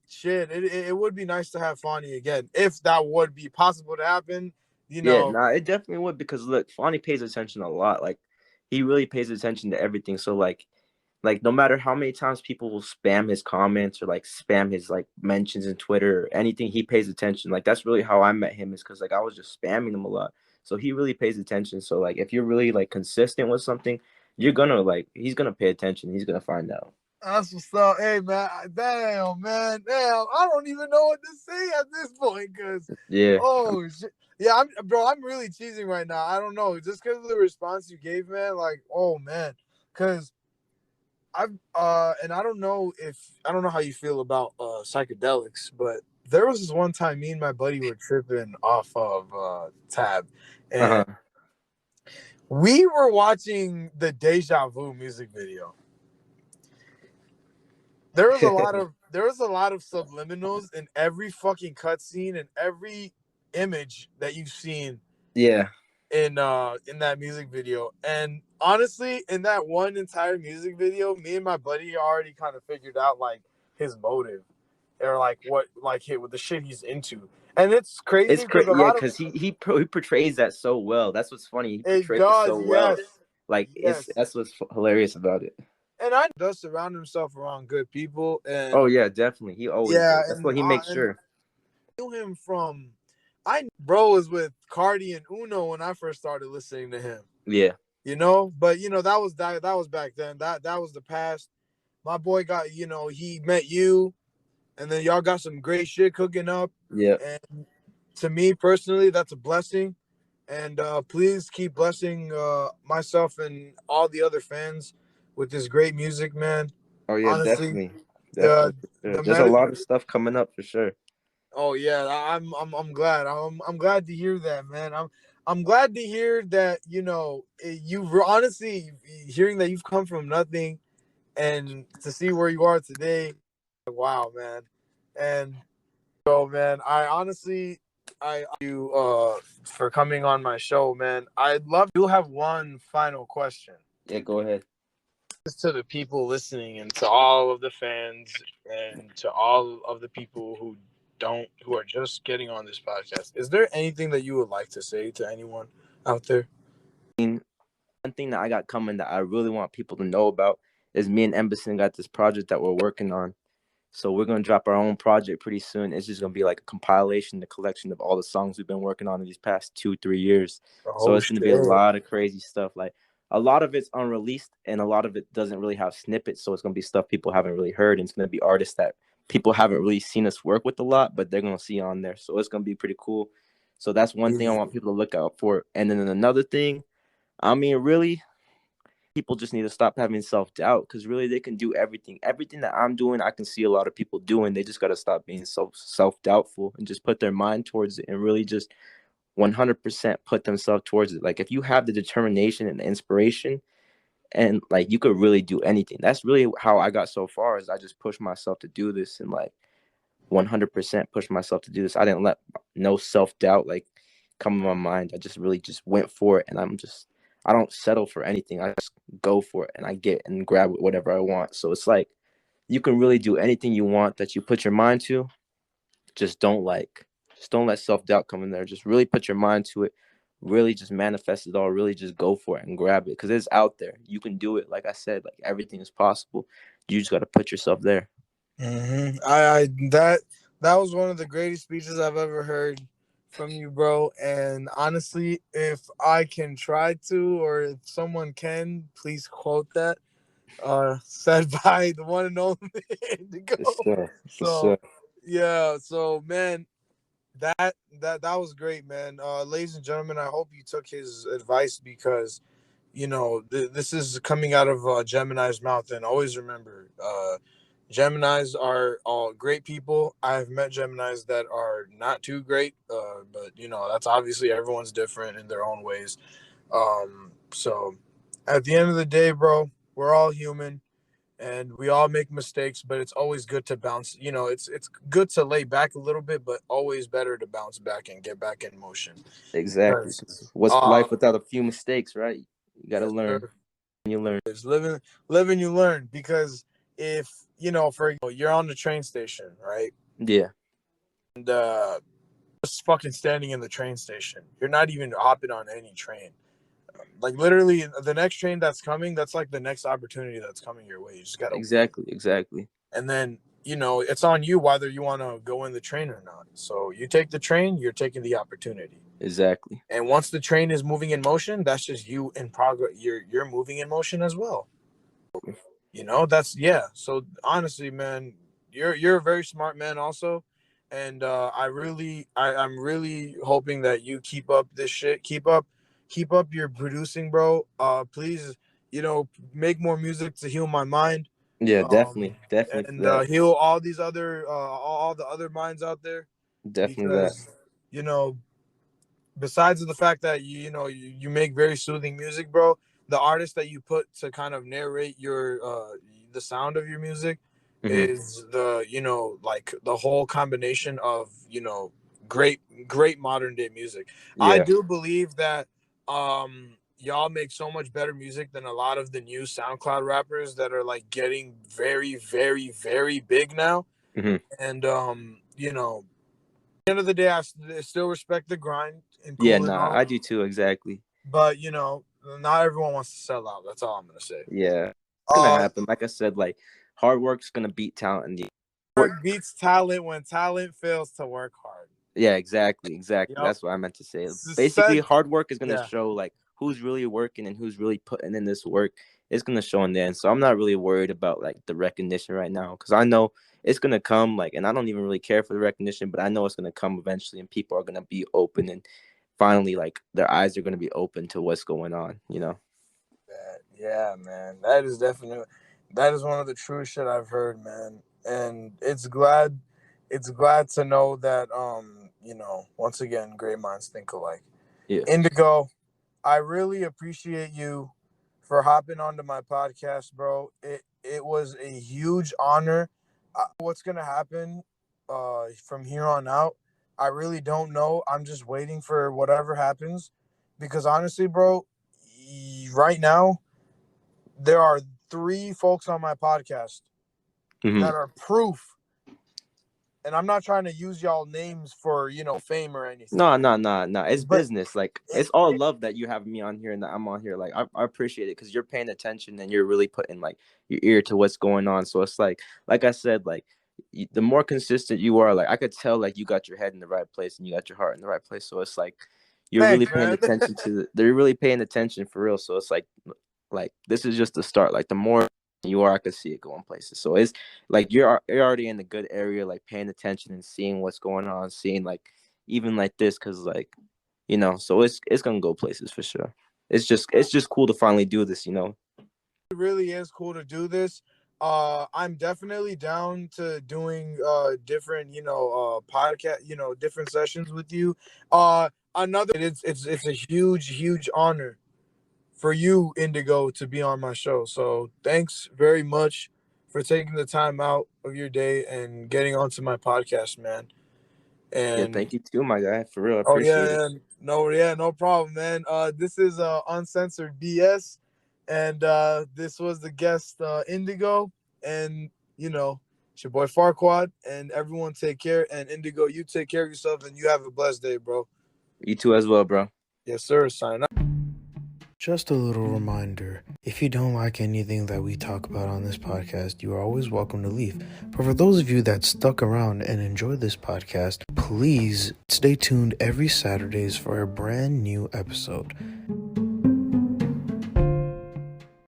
shit, it would be nice to have Fawny again if that would be possible to happen. You Yeah, know, nah, it definitely would because look, Fonny pays attention a lot. Like he really pays attention to everything. So like no matter how many times people will spam his comments or like spam his like mentions in Twitter or anything, he pays attention. Like that's really how I met him is because like I was just spamming him a lot. So he really pays attention. So like if you're really like consistent with something, you're gonna like he's gonna pay attention. He's gonna find out. that's what's up. Hey man, damn man, damn. I don't even know what to say at this point because, Yeah. oh shit, yeah, I'm really cheesing right now. I don't know, just because of the response you gave, man. Like, oh man, because and I don't know how you feel about psychedelics, but there was this one time me and my buddy were tripping off of Tab, and Uh-huh. we were watching the Deja Vu music video. There was a lot of subliminals in every fucking cutscene and every image that you've seen Yeah. in that music video. And honestly, in that one entire music video, me and my buddy already kind of figured out like his motive or like with the shit he's into. And it's crazy It's because crazy, a yeah, lot of because he portrays that so well. That's what's funny. He it portrays it does, so well. yes. Like it's Yes. that's what's hilarious about it. and I does surround himself around good people, Oh and yeah, definitely. He always yeah, does. That's what he makes and sure. knew him from I bro was with Cardi and Uno when I first started listening to him. Yeah. But that was back then. That was the past. My boy got he met you, and then y'all got some great shit cooking up. Yeah. And to me personally, that's a blessing. And please keep blessing myself and all the other fans with this great music, man. Oh yeah, Honestly, definitely. the Definitely for sure. the There's a med- lot of stuff coming up for sure. Oh yeah, I'm glad. I'm glad to hear that, man. I'm glad to hear that you've honestly hearing that you've come from nothing and to see where you are today. Wow, man. And so, man, I honestly I you for coming on my show, man. I'd love to have one final question. Yeah, go ahead. To the people listening and to all of the fans and to all of the people who are just getting on this podcast, is there anything that you would like to say to anyone out there? One thing that I got coming that I really want people to know about is me and Embison got this project that we're working on. So we're gonna drop our own project pretty soon. It's just gonna be like a compilation, the collection of all the songs we've been working on in these past 2-3 years. So Oh it's gonna be a shit. lot of crazy stuff. Like a lot of it's unreleased, and a lot of it doesn't really have snippets. So it's gonna be stuff people haven't really heard, and it's gonna be artists that people haven't really seen us work with a lot, but they're gonna see on there. So it's gonna be pretty cool. So that's one thing I want people to look out for. And then another thing, I mean, really, people just need to stop having self-doubt because really they can do everything that I'm doing. I can see a lot of people doing. They just got to stop being so self-doubtful and just put their mind towards it and really just 100% put themselves towards it. Like if you have the determination and the inspiration, and like you could really do anything. That's really how I got so far, is I just pushed myself to do this and like 100% push myself to do this. I didn't let no self-doubt like come in my mind. I just really just went for it, and I don't settle for anything. I just go for it and I get and grab whatever I want. So it's like you can really do anything you want that you put your mind to. Just don't just don't let self-doubt come in there. Just really put your mind to it. Really just manifest it all. Really just go for it and grab it because it's out there. You can do it. Like I said, like everything is possible. You just got to put yourself there. I that was one of the greatest speeches I've ever heard from you, bro. And honestly, if I can try to, or if someone can, please quote that. Said by the one and only Indigo. For sure. For So sure. yeah, so man, that was great, man. Ladies and gentlemen, I hope you took his advice because this is coming out of Gemini's mouth, and always remember, Geminis are all great people. I've met Geminis that are not too great, but that's obviously everyone's different in their own ways. So at the end of the day, bro, we're all human and we all make mistakes, but it's always good to bounce. It's good to lay back a little bit, but always better to bounce back and get back in motion. Exactly. Because 'Cause what's life without a few mistakes, right? You got to yes, learn. sir. You learn. It's living you learn. Because if for example, you're on the train station, right? Yeah. And just fucking standing in the train station. You're not even hopping on any train. Like literally, the next train that's coming, that's like the next opportunity that's coming your way. You just gotta wait, Exactly. Exactly. and then it's on you whether you want to go in the train or not. So you take the train, you're taking the opportunity. Exactly. And once the train is moving in motion, that's just you in progress. You're moving in motion as well. That's yeah. So honestly, man, you're a very smart man also. And I'm really hoping that you keep up this shit. Keep up your producing, bro. Please, make more music to heal my mind. Yeah. Um Definitely. Definitely for and that. heal all these other all the other minds out there. Definitely that. Because you know besides the fact that you make very soothing music, bro, the artist that you put to kind of narrate your the sound of your music Hmm. is like the whole combination of great great modern day music. I Yeah. do believe that y'all make so much better music than a lot of the new SoundCloud rappers that are like getting very very very big now. Hmm. And end of the day, I still respect the grind and Yeah. cool and Nah, all. I do too. Exactly. But not everyone wants to sell out. That's all I'm gonna say. Yeah. gonna happen. Like I said, like hard work's gonna beat talent in the Work beats talent when talent fails to work hard. Yeah, exactly. Yep. That's what I meant to say. Basically, Said, hard work is gonna yeah. show like who's really working and who's really putting in this work. It's gonna show in the end. So I'm not really worried about like the recognition right now because I know it's gonna come. Like, and I don't even really care for the recognition, but I know it's gonna come eventually, and people are gonna be open and finally like their eyes are gonna be open to what's going on. You know. Yeah, man. That is one of the truest shit I've heard, man. And it's glad to know that once again, great minds think alike. Yeah. Indigo, I really appreciate you for hopping onto my podcast, bro. It was a huge honor. What's gonna happen from here on out? I really don't know. I'm just waiting for whatever happens, because honestly, bro, right now there are 3 folks on my podcast that are proof, and I'm not trying to use y'all names for fame or anything. No. It's But business. Like it's all love that you have me on here and that I'm on here. Like I appreciate it because you're paying attention and you're really putting like your ear to what's going on. So it's like I said, like the more consistent you are, like I could tell like you got your head in the right place and you got your heart in the right place. So it's like you're really thanks, paying man. attention they're really paying attention for real. So it's like this is just the start. Like the more you are, I could see it going places. So it's like you're already in a good area, like paying attention and seeing what's going on, seeing like even like this, because like so it's gonna go places for sure. It's just cool to finally do this. It really is cool to do this. I'm definitely down to doing different podcast, different sessions with you. Another it's a huge honor for you, Indigo, to be on my show. So thanks very much for taking the time out of your day and getting onto my podcast, man. Yeah, And thank you too, my guy, for real. I oh appreciate it. yeah, no problem, man. This is Uncensored BS, and this was the guest Indigo, and it's your boy Farkwaad, and everyone take care. And Indigo, you take care of yourself, and you have a blessed day, bro. You too as well, bro. Yes, sir. Sign up. Just a little reminder, if you don't like anything that we talk about on this podcast, you are always welcome to leave. But for those of you that stuck around and enjoy this podcast, please stay tuned every Saturdays for a brand new episode.